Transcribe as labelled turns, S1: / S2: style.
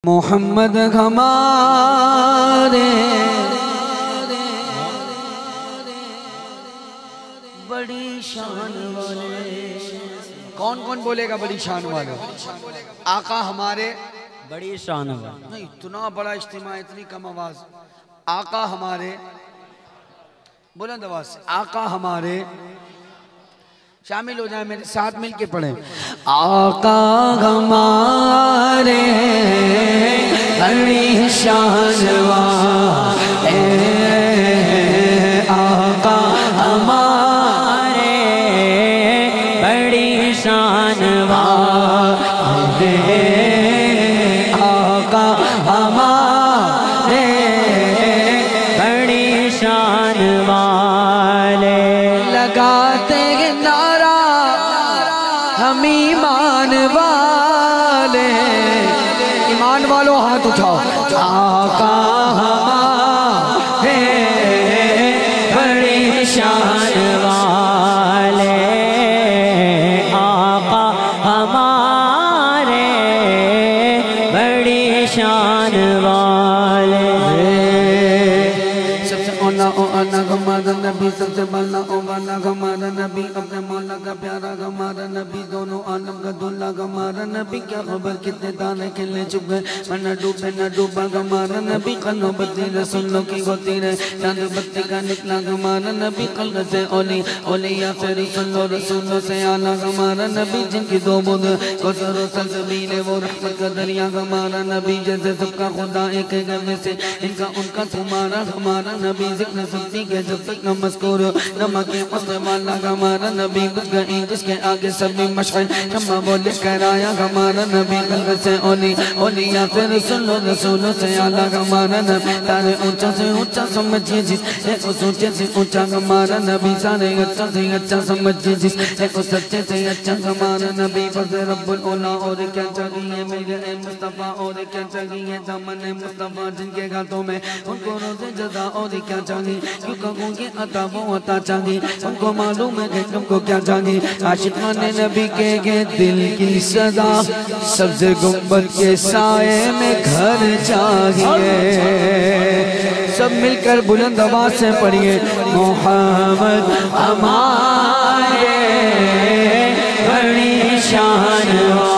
S1: محمد ہمارے بڑی شان والے. کون کون بولے گا بڑی شان والے؟ آقا ہمارے
S2: بڑی شان والے.
S1: نہیں، اتنا بڑا اجتماع، اتنی کم آواز. آقا ہمارے بلند آواز سے. آقا ہمارے شامل ہو جائیں، میرے ساتھ مل کے پڑھیں. آقا ہمارے بڑی شان والے. آقا ہمارے
S2: بڑی شان والے.
S1: آقا ہمارے
S2: بڑی شان والے.
S1: لگاتے ہیں نعرہ ہم ایمان والے. ایمان والوں ہاتھ اٹھاؤ. آقا ہمارے
S2: بڑی شان والے. آقا ہمارے بڑی شان والے.
S1: سب سے اولا ہمارا نبی، سب سے بلا اولا ہمارا نبی، اپنے مولا کا پیارا ہمارا نبی، دونوں عالم کا دلہ ہمارا نبی. کیا خبر کتنے تانے کھلے چپ گئے، نہ ڈوبے نہ ڈوبا ہمارا نبی. قلو بتی رسولوں کی ہوتی رہے، چاند بتی کا نکلا ہمارا نبی. قلب سے اولیاء سے رسولوں، رسولوں سے اعلیٰ ہمارا نبی. جن کی دو بود کوثر و سلسبیل ہے، وہ رحمت کا دریا ہمارا نبی. جیسے سب کا خدا ایک ہے گھر میں سے، ان کا تمہارا ہمارا نبی. ذکر سبتی کے جب تک نہ مذکور نمک مسلم والا ہمارا نبی. بس گئی جس کے آگے سبھی مشغل شمع وہ لکھ کر آیا ہمارا نبی. قلب سے اولیاء سے رسولوں سے اعلیٰ ہمارا نبی. تارے اونچا سے اونچا سمجھیے جس ایک کو سوچے سے اونچا ہمارا نبی. سارے اچھا سے اچھا سمجھیے جس ایک کو سچے سے اچھا ہمارا نبی. فضل رب الاولا. اور کیا چاہیے میرے مصطفیٰ، اور کیا چاہیے دامن مصطفیٰ جن کے ہاتھوں میں، ان کو روز جزا. اور کیا چاہیے کیوں کہوں گے عطا وہ عطا چاہیے، ان کو معلوم ہے کہ تم کو کیا چاہیے. عاشقان نبی کے گے دل کی صدا، سبز گنبد کے سائے میں گھر چاہیے. سب مل کر بلند آواز سے پڑھیے. محمد
S2: ہمارے بڑی شان والے.